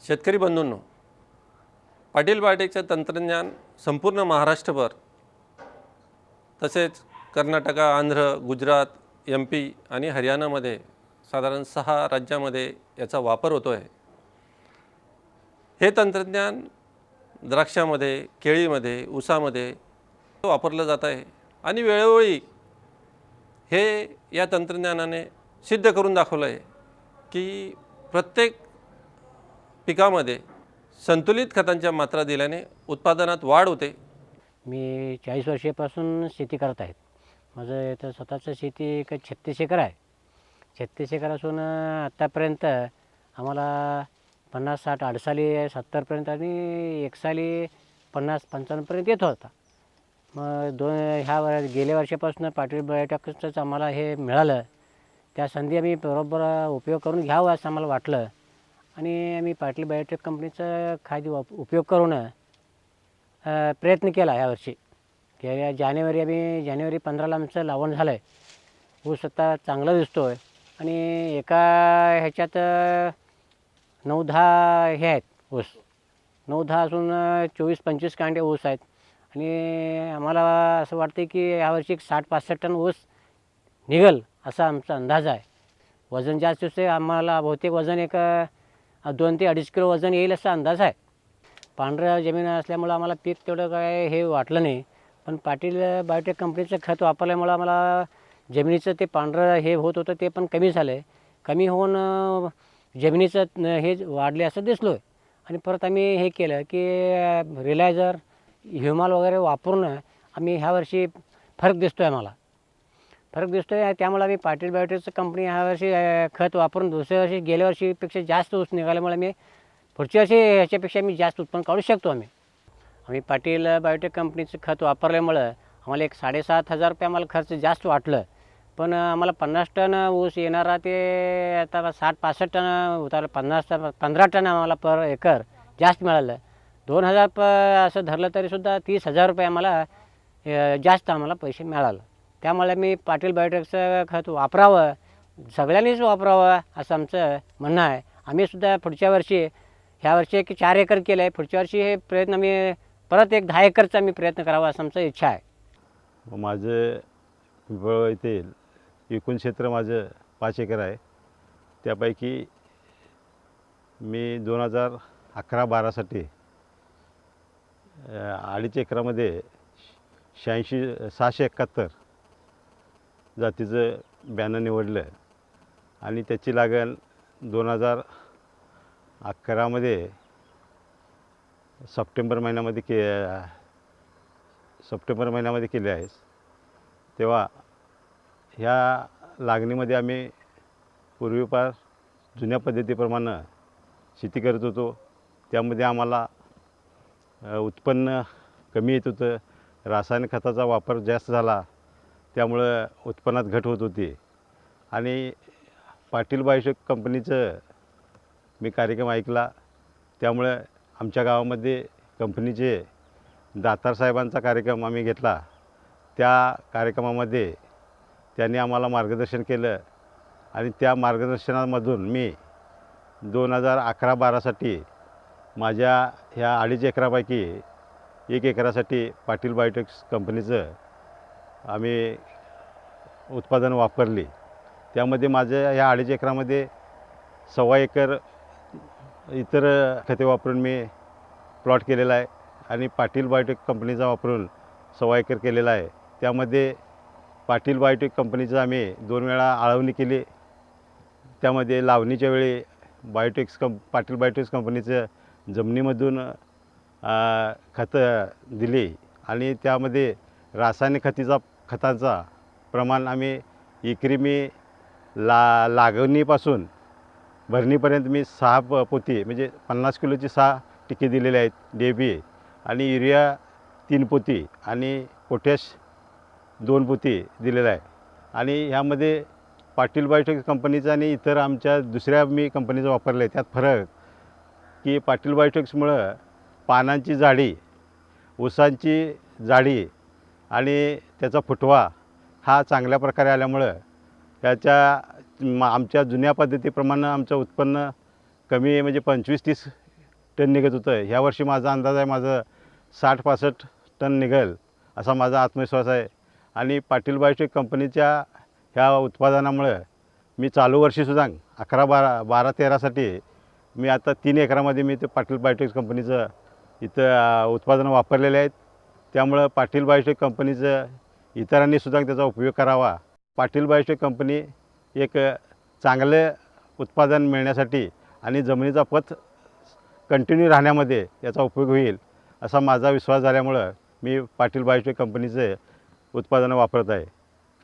शेतकरी बंधूंनो, पाटील बायोटेकचे तंत्रज्ञान संपूर्ण महाराष्ट्रभर तसेच कर्नाटक, आंध्र, गुजरात, MP आणि हरियाणामध्ये साधारण 6 राज्यामध्ये याचा वापर होतो आहे। हे तंत्रज्ञान द्राक्षामध्ये, केळीमध्ये, ऊसामध्ये वापरलं जात आहे आणि वेळोवेळी हे या तंत्रज्ञानाने सिद्ध करून दाखवलं आहे की प्रत्येक पिकामध्ये संतुलित खतांच्या मात्रा दिल्याने उत्पादनात वाढ होते। मी 40 वर्षापासून शेती करत आहे। माझं इथं स्वतःचं शेती एक 36 एकर आहे। 36 एकर असून आत्तापर्यंत आम्हाला 50-60 अडसाली 70पर्यंत आणि एक साली 50-55पर्यंत येत होता। मग गेल्या वर्षापासून पाटील बायोटेकचंच आम्हाला हे मिळालं। त्या संधी आम्ही बरोबर उपयोग करून घ्यावा असं आम्हाला वाटलं आणि आम्ही पाटील बायोटेक कंपनीचा खादी उपयोग करून प्रयत्न केला। यावर्षी गेल्या जानेवारी 15ला आमचं लावण झालं आहे। ऊस आता चांगला दिसतो आहे आणि एका ह्याच्यात 9-10 हे आहेत ऊस, 9-10 असून 24-25 कांडे ऊस आहेत आणि आम्हाला असं वाटते की यावर्षी 60-65 टन ऊस निघेल असा आमचा अंदाज आहे। वजन जास्त दिसते, आम्हाला बहुतेक वजन एक 2 ते 2.5 किलो वजन येईल असा अंदाज आहे। पांढरं जमीन असल्यामुळं आम्हाला पीक तेवढं काय हे वाटलं नाही, पण पाटील बायोटेक कंपनीचं खत वापरल्यामुळं आम्हाला जमिनीचं ते पांढरं हे होत होतं ते पण कमी झालं आहे। कमी होऊन जमिनीचं हे वाढले असं दिसलो आहे आणि परत आम्ही हे केलं की रिलायझर, ह्युमाल वगैरे वापरून आम्ही ह्या वर्षी फरक दिसतो आहे, आम्हाला फरक दिसतो आहे। त्यामुळे आम्ही पाटील बायोटेकचं कंपनी ह्या वर्षी खत वापरून दुसऱ्या वर्षी गेल्या वर्षीपेक्षा जास्त ऊस निघाल्यामुळे मी पुढच्या वर्षी ह्याच्यापेक्षा मी जास्त उत्पन्न काढू शकतो। आम्ही पाटील बायोटेक कंपनीचं खत वापरल्यामुळं आम्हाला एक 7,500 रुपये आम्हाला खर्च जास्त वाटलं, पण आम्हाला 50 टन ऊस येणारा ते आता 60-65 टन उतारलं, 15 टन आम्हाला पर एकर जास्त मिळालं। 2,000 असं धरलं तरीसुद्धा 30,000 रुपये आम्हाला जास्त आम्हाला पैसे मिळालं। त्यामुळे मी पाटील बायोटेकचं खत वापरावं, सगळ्यांनीच वापरावं असं आमचं म्हणणं आहे। आम्हीसुद्धा पुढच्या वर्षी ह्या वर्षी एक 4 एकर केलं आहे, पुढच्या वर्षी हे प्रयत्न आम्ही परत एक 10 एकरचा मी प्रयत्न करावा असं आमचं इच्छा आहे। माझं पिंपळगाव येथील एकूण क्षेत्र माझं 5 एकर आहे। त्यापैकी मी 2011-12साठी 2.5 एकरामध्ये 671 जातीचं बियाणं निवडलं आणि त्याची लागण 2011मध्ये सप्टेंबर महिन्यामध्ये केली आहे। तेव्हा ह्या लागणीमध्ये आम्ही पूर्वीपार जुन्या पद्धतीप्रमाणे शेती करत होतो। त्यामध्ये आम्हाला उत्पन्न कमी येत होतं, रासायनिक खताचा वापर जास्त झाला, त्यामुळं उत्पन्नात घट होत होती आणि पाटील बायोटेक कंपनीचं मी कार्यक्रम ऐकला। त्यामुळे आमच्या गावामध्ये कंपनीचे दातार साहेबांचा कार्यक्रम आम्ही घेतला। त्या कार्यक्रमामध्ये त्यांनी आम्हाला मार्गदर्शन केलं आणि त्या मार्गदर्शनामधून मी 2011-12साठी माझ्या ह्या 2.5 एकरापैकी 1 एकरासाठी पाटील बायोटेक कंपनीचं आम्ही उत्पादन वापरली। त्यामध्ये माझ्या ह्या 2.5 एकरामध्ये 1.25 एकर इतर खते वापरून मी प्लॉट केलेला आहे आणि पाटील बायोटेक कंपनीचा वापरून 1.25 एकर केलेला आहे। त्यामध्ये पाटील बायोटेक कंपनीचं आम्ही 2 वेळा आळवणी केली। त्यामध्ये लावणीच्या वेळी पाटील बायोटेक कंपनीचं जमिनीमधून खतं दिली आणि त्यामध्ये रासायनिक खतांचा प्रमाण आम्ही एकरी मी लागणीपासून भरणीपर्यंत मी 6 पोती म्हणजे 50 किलोची 6 टिके दिलेले आहेत, DAP आणि युरिया 3 पोती आणि पोटॅश 2 पोती दिलेला आहे। आणि ह्यामध्ये पाटील बायोटेक कंपनीचा आणि इतर आमच्या दुसऱ्या मी कंपनीचा वापरलं आहे, त्यात फरक की पाटील बायोटेक्समुळं पानांची जाडी, ऊसांची जाडी आणि त्याचा फुटवा हा चांगल्या प्रकारे आल्यामुळं आमच्या जुन्या पद्धतीप्रमाणे आमचं उत्पन्न कमी म्हणजे 25-30 टन निघत होतं. ह्यावर्षी माझा अंदाज आहे माझं 60-65 टन निघेल असा माझा आत्मविश्वास आहे. आणि पाटील बायोटेक कंपनीच्या ह्या उत्पादनामुळं मी चालू वर्षीसुद्धा 11-12-13साठी मी आता 3 एकरामध्ये मी ते पाटील बायोटेक कंपनीचं इथं उत्पादनं वापरलेले आहेत. त्यामुळं पाटील बायोटेक कंपनीचं इतरांनीसुद्धा त्याचा उपयोग करावा. पाटील बायोटेक कंपनी एक चांगलं उत्पादन मिळण्यासाठी आणि जमिनीचा पथ कंटिन्यू राहण्यामध्ये याचा उपयोग होईल असा माझा विश्वास झाल्यामुळं मी पाटील बायोटेक कंपनीचे उत्पादनं वापरत आहे.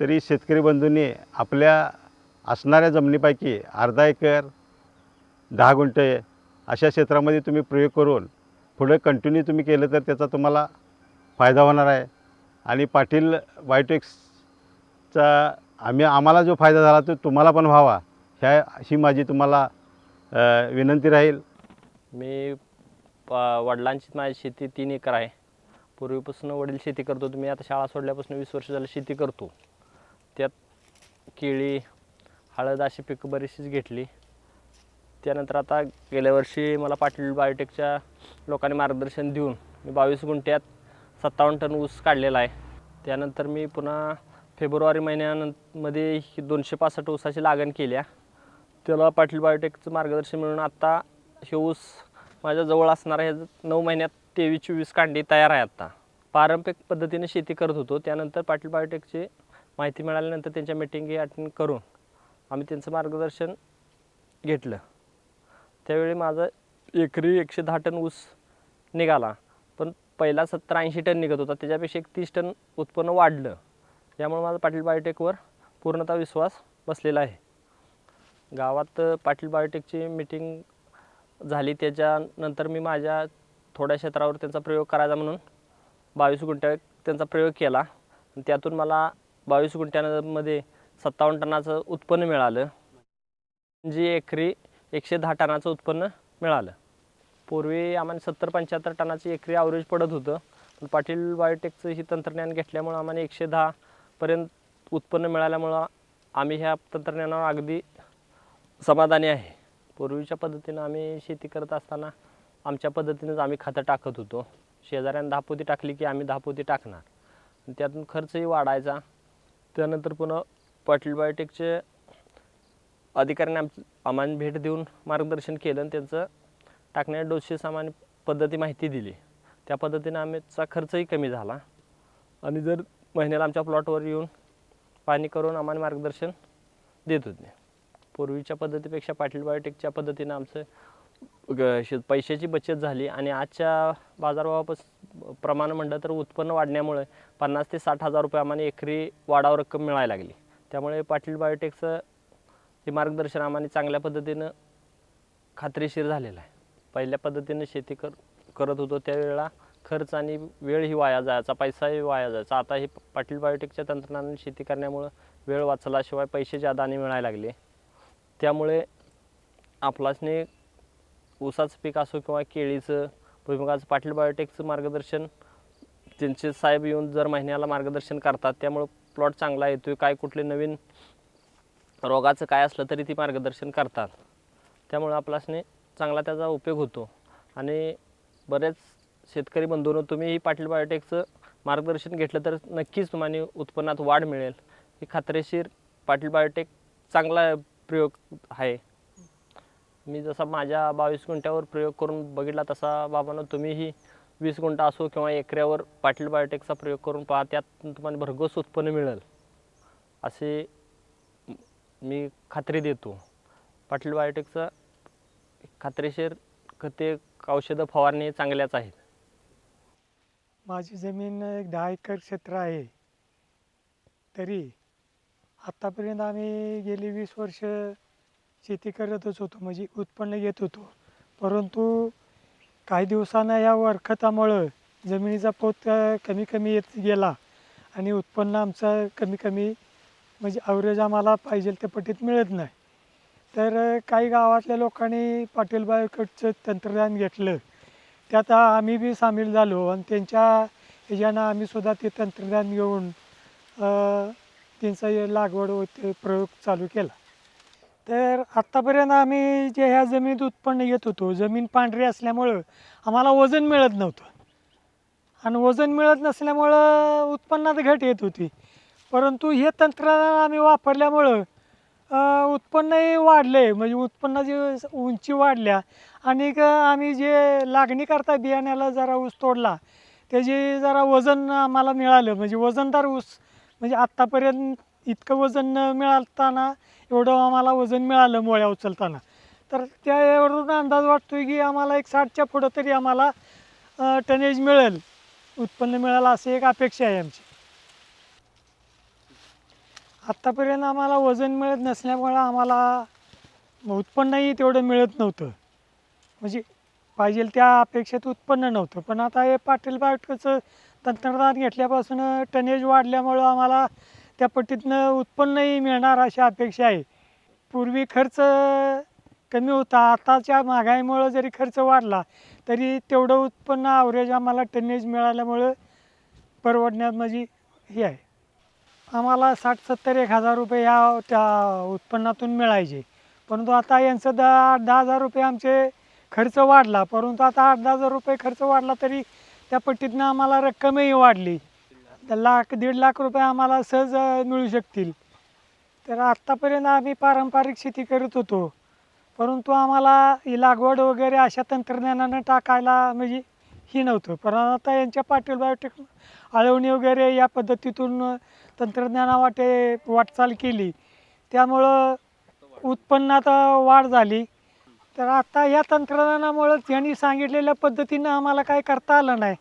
तरी शेतकरी बंधूंनी आपल्या असणाऱ्या जमिनीपैकी अर्धा एकर 10 गुंठे अशा क्षेत्रामध्ये तुम्ही प्रयोग करून पुढे कंटिन्यू तुम्ही केलं तर त्याचा तुम्हाला फायदा होणार आहे. आणि पाटील बायोटेक्सचा आम्हाला जो फायदा झाला तो तुम्हाला पण व्हावा ही माझी तुम्हाला विनंती राहील. मी वडिलांची माझी शेती 3 एकर आहे. पूर्वीपासून वडील शेती करतो. मी आता शाळा सोडल्यापासून 20 वर्ष झालं शेती करतो. त्यात केळी, हळद अशी पिकं बरीचशीच घेतली. त्यानंतर आता गेल्या वर्षी मला पाटील बायोटेकच्या लोकांनी मार्गदर्शन देऊन मी 22 गुंठ्यात 57 टन ऊस काढलेला आहे. त्यानंतर मी पुन्हा फेब्रुवारी महिन्यामध्ये 265 ऊसाची लागण केल्या. त्याला पाटील बायोटेकचं मार्गदर्शन मिळून आत्ता हे ऊस माझ्याजवळ असणारा हे 9 महिन्यात 23-24 कांडी तयार आहे. आत्ता पारंपरिक पद्धतीने शेती करत होतो. त्यानंतर पाटील बायोटेकची माहिती मिळाल्यानंतर त्यांच्या मीटिंगी अटेंड करून आम्ही त्यांचं मार्गदर्शन घेतलं. त्यावेळी माझं एकरी 110 टन ऊस निघाला. पण पहिला 70-80 टन निघत होता. त्याच्यापेक्षा 30 टन उत्पन्न वाढलं. यामुळे माझा पाटील बायोटेकवर पूर्णतः विश्वास बसलेला आहे. गावात पाटील बायोटेकची मीटिंग झाली. त्याच्यानंतर मी माझ्या थोड्या क्षेत्रावर त्यांचा प्रयोग करायचा म्हणून 22 गुंठ्यात त्यांचा प्रयोग केला. त्यातून मला 22 गुंठ्यांमध्ये 57 टनाचं उत्पन्न मिळालं. जी एकरी 110 टनाचं उत्पन्न मिळालं. पूर्वी आम्हाला 70-75 टनाची एकरी ॲव्हरेज पडत होतं. पण पाटील बायोटेकचं ही तंत्रज्ञान घेतल्यामुळं आम्हाला 110 पर्यंत उत्पन्न मिळाल्यामुळं आम्ही ह्या तंत्रज्ञानावर अगदी समाधानी आहे. पूर्वीच्या पद्धतीनं आम्ही शेती करत असताना आमच्या पद्धतीनंच आम्ही खतं टाकत होतो. शेजाऱ्यानं 10 पोती टाकली की आम्ही 10 पोती टाकणार. त्यातून खर्चही वाढायचा. त्यानंतर पुन्हा पाटील बायोटेकचे अधिकाऱ्यांनी आम्हाला भेट देऊन मार्गदर्शन केलं आणि त्यांचं टाकण्याच्या डोसेस आम्हाला पद्धती माहिती दिली. त्या पद्धतीनं आमचा खर्चही कमी झाला. आणि जर महिन्याला आमच्या प्लॉटवर येऊन पाणी करून आम्हाला मार्गदर्शन देत होते. पूर्वीच्या पद्धतीपेक्षा पाटील बायोटेकच्या पद्धतीनं आमचं पैशाची बचत झाली. आणि आजच्या बाजारभावापासून प्रमाण म्हटलं तर उत्पन्न वाढण्यामुळे 50,000 ते 60,000 रुपये आम्हाला एकरी वाढाव रक्कम मिळायला लागली. त्यामुळे पाटील बायोटेकचं हे मार्गदर्शन आम्हाला चांगल्या पद्धतीनं खात्रीशीर झालेलं आहे. पहिल्या पद्धतीनं शेती करत होतो त्यावेळेला खर्च आणि वेळही वाया जायचा, पैसाही वाया जायचा. आता हे पाटील बायोटेकच्या तंत्रज्ञानाने शेती करण्यामुळं वेळ वाचल्याशिवाय पैसे जादा आणि मिळायला लागले. त्यामुळे आपलासने ऊसाचं पीक असो किंवा केळीचं, भुईमुगाचं पाटील बायोटेकचं मार्गदर्शन त्यांचे साहेब येऊन दर महिन्याला मार्गदर्शन करतात. त्यामुळं प्लॉट चांगला येतो. काय कुठले नवीन रोगाचं काय असलं तरी ती मार्गदर्शन करतात. त्यामुळे आपलासने चांगला त्याचा उपयोग होतो. आणि बरेच शेतकरी बंधूंनो, तुम्ही ही पाटील बायोटेकचं मार्गदर्शन घेतलं तर नक्कीच तुम्हाला उत्पन्नात वाढ मिळेल. ही खात्रीशीर पाटील बायोटेक चांगला प्रयोग आहे. मी जसा माझ्या 22 गुंठ्यावर प्रयोग करून बघितला तसा बाबांनो तुम्हीही 20 गुंठा असो किंवा एकऱ्यावर पाटील बायोटेकचा प्रयोग करून पहा. त्यात तुम्हाला भरघोस उत्पन्न मिळेल असे मी खात्री देतो. पाटील बायोटेकचं खात्रीशीर खते, औषधं, फवारणी चांगल्याच आहेत. माझी जमीन एक 10 एकर क्षेत्र आहे. तरी आत्तापर्यंत आम्ही गेली 20 वर्ष शेती करतच होतो, म्हणजे उत्पन्न घेत होतो. परंतु काही दिवसांना या वरखतामुळं जमिनीचा पोत कमी कमी येत गेला आणि उत्पन्न आमचं कमी कमी, म्हणजे ॲव्हरेज आम्हाला पाहिजे त्या पटीत मिळत नाही. तर काही गावातल्या लोकांनी पाटील बायोटेकचं तंत्रज्ञान घेतलं. त्यात आम्ही बी सामील झालो आणि त्यांच्या ह्याच्यानं आम्ही सुद्धा ते तंत्रज्ञान घेऊन त्यांचा लागवड व प्रयोग चालू केला. तर आत्तापर्यंत आम्ही जे ह्या जमिनीत उत्पन्न घेत होतो, जमीन पांढरी असल्यामुळं आम्हाला वजन मिळत नव्हतं आणि वजन मिळत नसल्यामुळं उत्पन्नात घट येत होती. परंतु हे तंत्रज्ञान आम्ही वापरल्यामुळं उत्पन्नही वाढले, म्हणजे उत्पन्नाची उंची वाढल्या आणि आम्ही जे लागणी करता बियाण्याला जरा ऊस तोडला त्याची जरा वजन आम्हाला मिळालं, म्हणजे वजनदार ऊस. म्हणजे आत्तापर्यंत इतकं वजन न मिळताना एवढं आम्हाला वजन मिळालं मोळ्या उचलताना. तर त्यावरून अंदाज वाटतोय की आम्हाला एक 60च्या पुढं तरी आम्हाला टनेज मिळेल, उत्पन्न मिळेल अशी एक अपेक्षा आहे आमची. आत्तापर्यंत आम्हाला वजन मिळत नसल्यामुळं आम्हाला उत्पन्नही तेवढं मिळत नव्हतं, म्हणजे पाहिजे त्या अपेक्षेत उत्पन्न नव्हतं. पण आता हे पाटील बायोटेकचं तंत्रज्ञान घेतल्यापासून टनेज वाढल्यामुळं आम्हाला त्या पट्टीतनं उत्पन्नही मिळणार अशी अपेक्षा आहे. पूर्वी खर्च कमी होता, आताच्या महागाईमुळं जरी खर्च वाढला तरी तेवढं उत्पन्न ॲव्हरेज आम्हाला टनेज मिळाल्यामुळं परवडण्यात म्हणजे हे आहे. आम्हाला 60-70-1,000 रुपये ह्या त्या उत्पन्नातून मिळायचे, परंतु आता यांचं 10,000 रुपये आमचे खर्च वाढला. परंतु आता 8,000-10,000 रुपये खर्च वाढला तरी त्या पट्टीतनं आम्हाला रक्कमही वाढली, तर 1,00,000-1,50,000 रुपये आम्हाला सहज मिळू शकतील. तर आत्तापर्यंत आम्ही पारंपरिक शेती करत होतो, परंतु आम्हाला ही लागवड वगैरे अशा तंत्रज्ञानानं टाकायला म्हणजे ही नव्हतं. पण आता यांच्या पाटील बायोटेक आळवणी वगैरे या पद्धतीतून तंत्रज्ञानावाटे वाटचाल केली, त्यामुळं उत्पन्नात वाढ झाली. तर आता या तंत्रज्ञानामुळं त्यांनी सांगितलेल्या पद्धतीनं आम्हाला काय करता आलं नाही.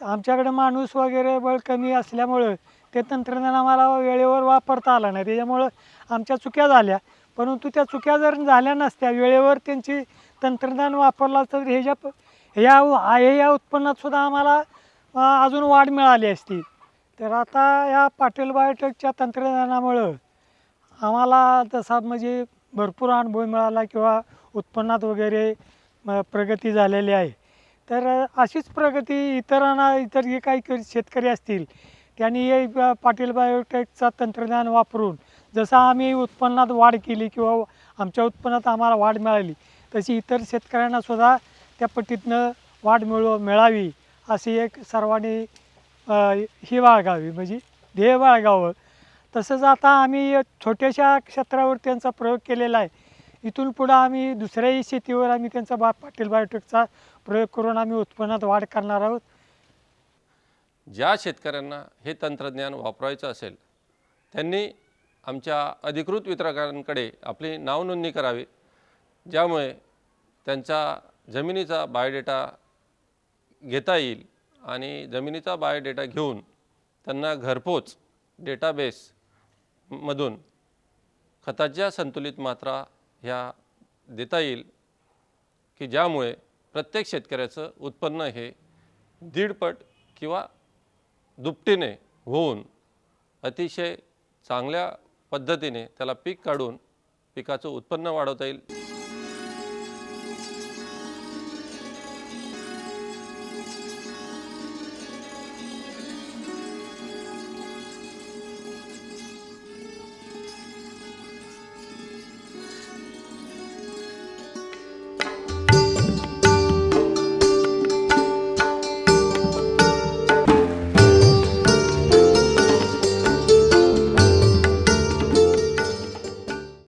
आमच्याकडे माणूस वगैरे बळ कमी असल्यामुळं ते तंत्रज्ञान आम्हाला वेळेवर वापरता आलं नाही, त्याच्यामुळं आमच्या चुक्या झाल्या. परंतु त्या चुक्या जर झाल्या नसत्या, वेळेवर त्यांची तंत्रज्ञान वापरला तर या उत्पन्नातसुद्धा आम्हाला अजून वाढ मिळाली असती. तर आता या पाटील बायोटेकच्या तंत्रज्ञानामुळं आम्हाला तसा म्हणजे भरपूर अनुभव मिळाला किंवा उत्पन्नात वगैरे प्रगती झालेली आहे. तर अशीच प्रगती इतर जे काही शेतकरी असतील त्यांनी हे पाटील बायोटेकचा तंत्रज्ञान वापरून जसं आम्ही उत्पन्नात वाढ केली किंवा आमच्या उत्पन्नात आम्हाला वाढ मिळाली, तशी इतर शेतकऱ्यांनासुद्धा त्या पट्टीतनं वाढ मिळावी अशी एक सर्वांनी ही बाळगावी, म्हणजे ध्येय बाळगावं. तसंच आता आम्ही छोट्याशा क्षेत्रावर त्यांचा प्रयोग केलेला आहे. इथून पुढं आम्ही दुसऱ्याही शेतीवर आम्ही त्यांचा पाटील बायोटेकचा प्रयोग करून आम्ही उत्पन्नात वाढ करणार आहोत. ज्या शेतकऱ्यांना हे तंत्रज्ञान वापरायचं असेल त्यांनी आमच्या अधिकृत वितरकांकडे आपली नावनोंदणी करावी, ज्यामुळे त्यांचा जमिनीचा बायोडेटा घेता येईल आणि जमिनीचा बायोडेटा घेऊन त्यांना घरपोच डेटाबेसमधून खताच्या संतुलित मात्रा ह्या देता येईल, की ज्यामुळे प्रत्येक शेतकऱ्याचं उत्पन्न हे 1.5 पट किंवा दुपटीने होऊन अतिशय चांगल्या पद्धतीने त्याला पीक काढून पिकाचं उत्पन्न वाढवता येईल.